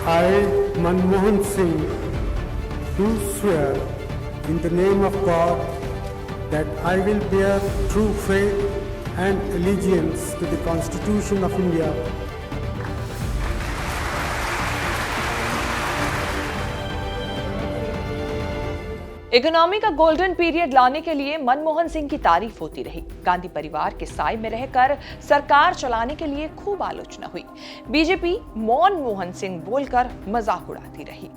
I, Manmohan Singh, do swear in the name of God that I will bear true faith and allegiance to the Constitution of India economy का golden period लाने के लिए मनमोहन सिंह की तारीफ होती रही। गांधी परिवार के साए में रहकर सरकार चलाने के लिए खूब आलोचना हुई। बीजेपी मनमोहन सिंह बोलकर मजाक उड़ाती रही।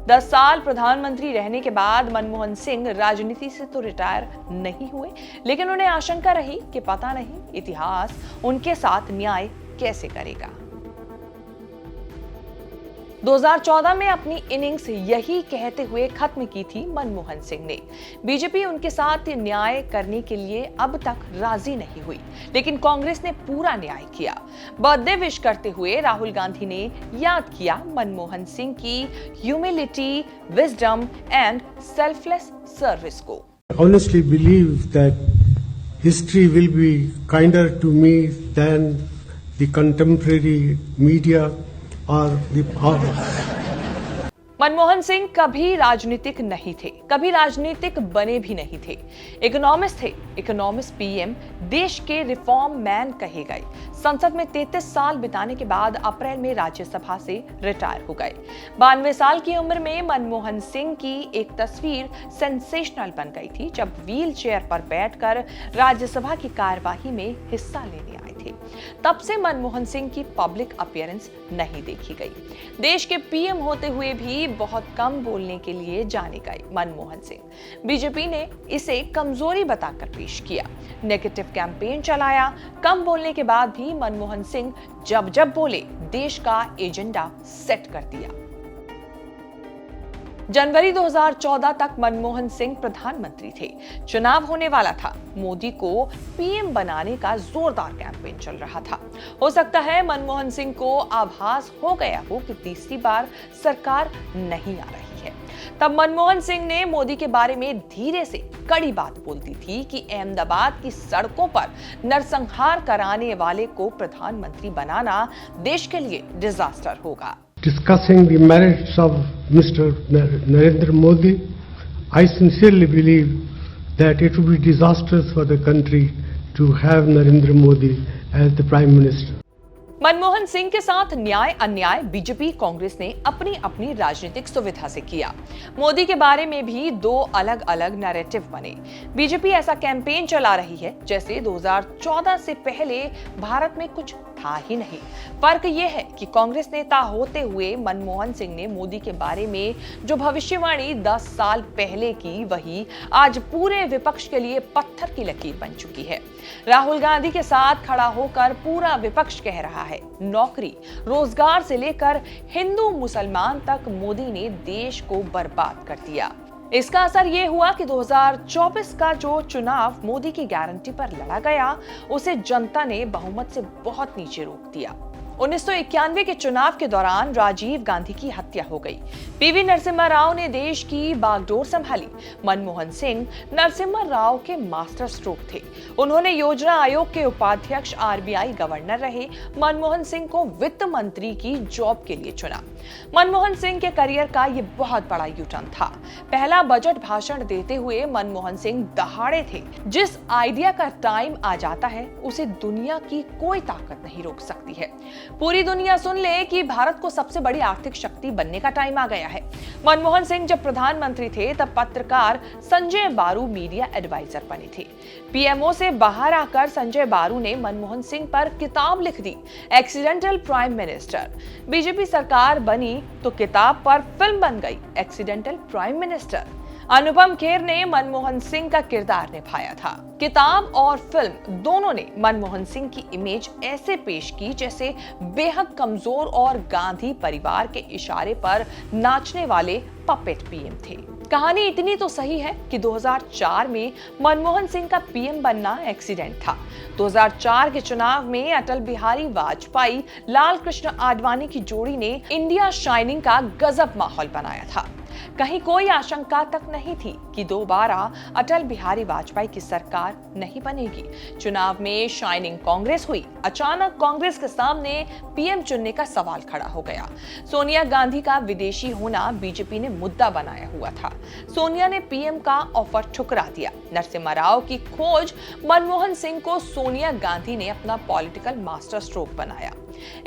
10 साल प्रधानमंत्री रहने के बाद मनमोहन सिंह राजनीति से तो रिटायर नहीं हुए, लेकिन उन्हें आशंका रही कि पता नहीं इतिहास उनके साथ न्याय कैसे करेगा। 2014 में अपनी इनिंग्स यही कहते हुए खत्म की थी मनमोहन सिंह ने। बीजेपी उनके साथ न्याय करने के लिए अब तक राजी नहीं हुई, लेकिन कांग्रेस ने पूरा न्याय किया। बर्थडे विश करते हुए राहुल गांधी ने याद किया मनमोहन सिंह की humility, wisdom and selfless service को। I honestly believe that history will be kinder to me than the contemporary media or the power. Manmohan Singh कभी राजनीतिक नहीं थे, कभी राजनीतिक बने भी नहीं थे। इकोनॉमिस्ट थे, इकोनॉमिस्ट पीएम, देश के रिफॉर्म मैन कहे गए। संसद में 33 साल बिताने के बाद अप्रैल में राज्यसभा से रिटायर हो गए। 92 साल की उम्र में मनमोहन सिंह की एक तस्वीर सेंसेशनल बन गई थी, जब व्हील चेयर पर बैठकर राज्यसभा की कार्यवाही में हिस्सा लेने आए थे। तब से मनमोहन सिंह की पब्लिक अपीयरेंस नहीं देखी गई। देश के पीएम होते हुए भी बहुत कम बोलने के लिए जाने गए मनमोहन सिंह। बीजेपी ने इसे कमजोरी बताकर पेश किया, नेगेटिव कैंपेन चलाया। कम बोलने के बाद भी मनमोहन सिंह जब जब बोले, देश का एजेंडा सेट कर दिया। जनवरी 2014 तक मनमोहन सिंह प्रधानमंत्री थे। चुनाव होने वाला था। मोदी को पीएम बनाने का जोरदार कैंपेन चल रहा था। हो सकता है मनमोहन सिंह को आभास हो गया हो कि तीसरी बार सरकार नहीं आ रही है। तब मनमोहन सिंह ने मोदी के बारे में धीरे से कड़ी बात बोल दी थी कि अहमदाबाद की सड़कों पर नरसंहार कराने वाले को प्रधानमंत्री बनाना देश के लिए डिजास्टर होगा। Discussing the merits of Mr. Narendra Modi, I sincerely believe that it would be disastrous for the country to have Narendra Modi as the Prime Minister. Manmohan Singh के साथ न्याय अन्याय बीजेपी कांग्रेस ने अपनी अपनी राजनीतिक सुविधा से किया। मोदी के बारे में भी 2 अलग अलग नैरेटिव बने। बीजेपी ऐसा कैंपेन चला रही है जैसे 2014 से पहले भारत में कुछ था ही नहीं। फर्क यह है कि कांग्रेस नेता होते हुए मनमोहन सिंह ने मोदी के बारे में जो भविष्यवाणी 10 साल पहले की, वही आज पूरे विपक्ष के लिए पत्थर की लकीर बन चुकी है। राहुल गांधी के साथ खड़ा होकर पूरा विपक्ष कह रहा है, नौकरी, रोजगार से लेकर हिंदू मुसलमान तक मोदी ने देश को बर्बाद कर दिया। इसका असर यह हुआ कि 2024 का जो चुनाव मोदी की गारंटी पर लड़ा गया, उसे जनता ने बहुमत से बहुत नीचे रोक दिया। 1991 के चुनाव के दौरान राजीव गांधी की हत्या हो गई। पीवी नरसिम्हा राव ने देश की बागडोर संभाली। मनमोहन सिंह नरसिम्हा राव के मास्टर स्ट्रोक थे। उन्होंने योजना आयोग के उपाध्यक्ष, आरबीआई गवर्नर रहे। मनमोहन सिंह को वित्त मंत्री की जॉब के लिए चुना। मनमोहन सिंह के करियर का यह बहुत बड़ा यूटर्न था। पहला बजट भाषण देते हुए मनमोहन सिंह दहाड़े थे। जिस आइडिया का टाइम आ जाता है, उसे दुनिया की कोई ताकत नहीं रोक सकती है। पूरी दुनिया सुन ले कि भारत को सबसे बड़ी आर्थिक शक्ति बनने का टाइम आ गया है। मनमोहन सिंह जब प्रधानमंत्री थे, तब पत्रकार संजय बारू मीडिया एडवाइजर बने थे। पीएमओ से बाहर आकर संजय बारू ने मनमोहन सिंह पर किताब लिख दी, एक्सीडेंटल प्राइम मिनिस्टर। बीजेपी सरकार बनी तो किताब पर फिल्म बन गई, accidental prime minister. Anupam Kher ने मनमोहन सिंह का किरदार निभाया था। किताब और फिल्म दोनों ने मनमोहन सिंह की इमेज ऐसे पेश की जैसे बेहद कमजोर और गांधी परिवार के इशारे पर नाचने वाले पपेट पीएम थे। कहानी इतनी तो सही है कि 2004 में मनमोहन सिंह का पीएम बनना एक्सीडेंट था। 2004 के चुनाव में अटल बिहारी वाजपेयी, लाल कृष्ण आडवाणी की जोड़ी ने इंडिया शाइनिंग का गजब माहौल बनाया था। कहीं कोई आशंका तक नहीं थी कि दोबारा अटल बिहारी वाजपेयी की सरकार नहीं बनेगी। चुनाव में शाइनिंग कांग्रेस हुई। अचानक कांग्रेस के सामने पीएम चुनने का सवाल खड़ा हो गया। सोनिया गांधी का विदेशी होना बीजेपी ने मुद्दा बनाया हुआ था। सोनिया ने पीएम का ऑफर ठुकरा दिया। नरसिम्हा राव की खोज मनमोहन सिंह को सोनिया गांधी ने अपना पॉलिटिकल मास्टर स्ट्रोक बनाया।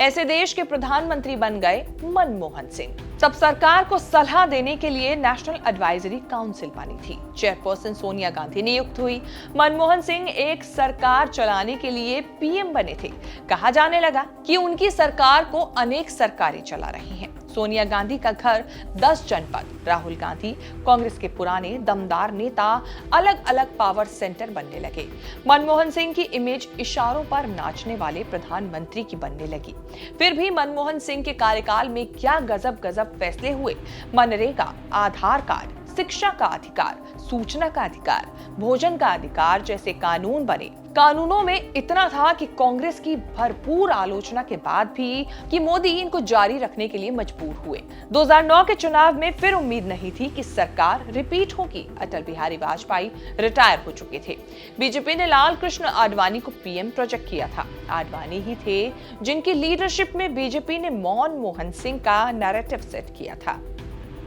ऐसे देश के प्रधानमंत्री बन गए मनमोहन सिंह। तब सरकार को सलाह देने के लिए नेशनल एडवाइजरी काउंसिल बनी थी। चेयरपर्सन सोनिया गांधी नियुक्त हुई। मनमोहन सिंह एक सरकार चलाने के लिए पीएम बने थे। कहा जाने लगा कि उनकी सरकार को अनेक सरकारें चला रही हैं। सोनिया गांधी का घर 10 जनपद, राहुल गांधी कांग्रेस के पुराने दमदार नेता, अलग अलग पावर सेंटर बनने लगे। मनमोहन सिंह की इमेज इशारों पर नाचने वाले प्रधानमंत्री की बनने लगी। फिर भी मनमोहन सिंह के कार्यकाल में क्या गजब गजब फैसले हुए। मनरेगा, आधार कार्ड, शिक्षा का अधिकार, सूचना का अधिकार, भोजन का अधिकार जैसे कानून बने। कानूनों में इतना था कि कांग्रेस की भरपूर आलोचना के बाद भी कि मोदी इनको जारी रखने के लिए मजबूर हुए। 2009 के चुनाव में फिर उम्मीद नहीं थी कि सरकार रिपीट होगी। अटल बिहारी वाजपेयी रिटायर हो चुके थे। बीजेपी ने लाल कृष्ण आडवाणी को पीएम प्रोजेक्ट किया था। आडवाणी ही थे जिनकी लीडरशिप में बीजेपी ने मनमोहन सिंह का नैरेटिव सेट किया था।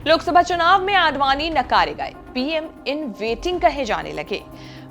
लोकसभा चुनाव में आडवाणी नकारे गए। पीएम इन वेटिंग कहे जाने लगे।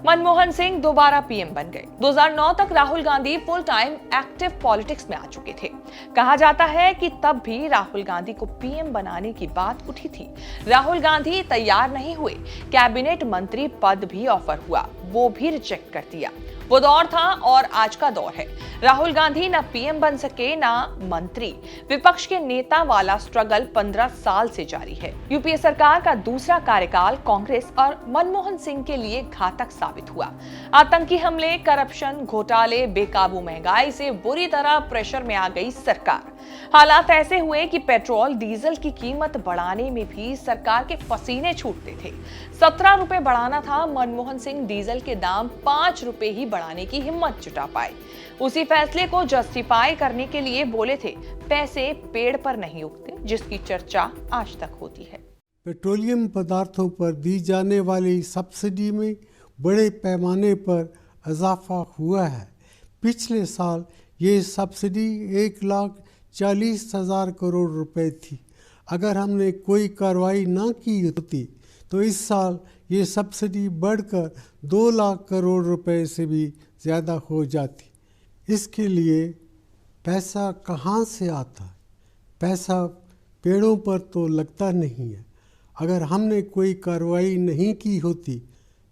मनमोहन सिंह दोबारा पीएम बन गए। 2009 तक Rahul Gandhi full time active politics में आ चुके थे। कहा जाता है कि तब भी राहुल गांधी को पीएम बनाने की बात उठी थी। राहुल गांधी तैयार नहीं हुए। कैबिनेट मंत्री पद भी ऑफर हुआ, वो भी रिजेक्ट कर दिया। वो दौर था और आज का दौर है। राहुल गांधी ना पीएम बन सके ना मंत्री। विपक्ष के नेता वाला स्ट्रगल 15 साल से जारी है। यूपीए सरकार का दूसरा कार्यकाल कांग्रेस और मनमोहन सिंह के लिए घातक साबित हुआ। आतंकी हमले, करप्शन, घोटाले, बेकाबू महंगाई से बुरी तरह प्रेशर में आ गई सरकार। हालात ऐसे हुए कि पेट्रोल डीजल की कीमत बढ़ाने में भी सरकार के पसीने छूटते थे। 17 रुपए बढ़ाना था, मनमोहन सिंह डीजल के दाम 5 रुपए ही बढ़ाने की हिम्मत जुटा पाए। उसी फैसले को जस्टिफाई करने के लिए बोले थे, पैसे पेड़ पर नहीं उगते, जिसकी चर्चा आज तक होती है। पेट्रोलियम पदार्थों पर दी जाने वाली सब्सिडी में बड़े पैमाने पर इजाफा हुआ है। पिछले साल ये सब्सिडी 1,40,000 करोड़ रुपए थी। अगर हमने कोई कार्रवाई ना की होती तो इस साल ये सब्सिडी बढ़कर 2 लाख करोड़ रुपए से भी ज़्यादा हो जाती। इसके लिए पैसा कहाँ से आता है? पैसा पेड़ों पर तो लगता नहीं है। अगर हमने कोई कार्रवाई नहीं की होती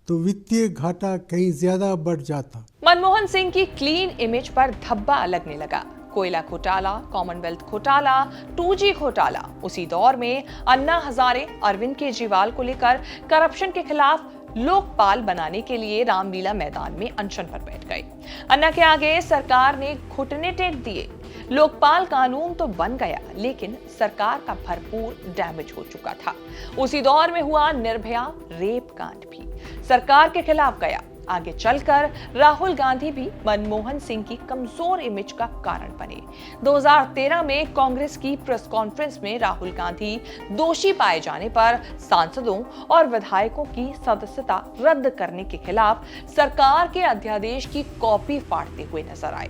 तो वित्तीय घाटा कहीं ज़्यादा बढ़ जाता। मनमोहन सिंह की क्लीन इमेज पर धब्बा लगने लगा। कोयला घोटाला, कॉमनवेल्थ घोटाला, 2G घोटाला। उसी दौर में अन्ना हजारे अरविंद केजरीवाल को लेकर करप्शन के खिलाफ लोकपाल बनाने के लिए रामलीला मैदान में अनशन पर बैठ गए। अन्ना के आगे सरकार ने घुटने टेक दिए। लोकपाल कानून तो बन गया, लेकिन सरकार का भरपूर डैमेज हो चुका था। उसी दौर में हुआ निर्भया रेप कांड भी सरकार के खिलाफ गया। आगे चलकर राहुल गांधी भी मनमोहन सिंह की कमजोर इमेज का कारण बने। 2013 में कांग्रेस की प्रेस कॉन्फ्रेंस में राहुल गांधी दोषी पाए जाने पर सांसदों और विधायकों की सदस्यता रद्द करने के खिलाफ सरकार के अध्यादेश की कॉपी फाड़ते हुए नजर आए।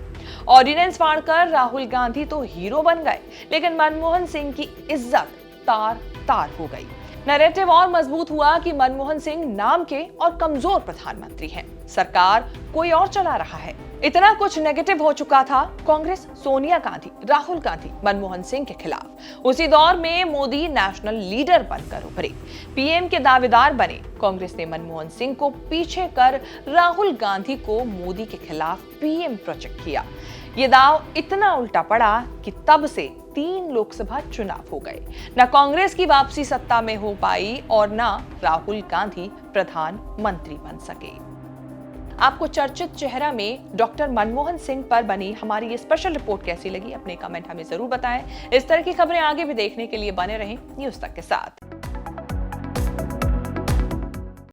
ऑर्डिनेंस फाड़कर राहुल गांधी तो हीरो बन गए, लेकिन मनमोहन सिंह की इज्जत तार तार हो गई। नैरेटिव और मजबूत हुआ कि मनमोहन सिंह नाम के और कमजोर प्रधानमंत्री हैं। सरकार कोई और चला रहा है। इतना कुछ नेगेटिव हो चुका था कांग्रेस, सोनिया गांधी, राहुल गांधी, मनमोहन सिंह के खिलाफ। उसी दौर में मोदी नेशनल लीडर बनकर उभरे, पीएम के दावेदार बने। कांग्रेस ने मनमोहन सिंह को पीछे कर राहुल गांधी को मोदी के खिलाफ पीएम प्रोजेक्ट किया। ये दाव इतना उल्टा पड़ा कि तब से 3 लोकसभा चुनाव हो गए। न कांग्रेस की वापसी सत्ता में हो पाई और न राहुल गांधी प्रधानमंत्री बन सके। आपको चर्चित चेहरा में डॉक्टर मनमोहन सिंह पर बनी हमारी ये स्पेशल रिपोर्ट कैसी लगी? अपने कमेंट हमें जरूर बताएं। इस तरह की खबरें आगे भी देखने के लिए बने रहें न्यूज़ तक के साथ।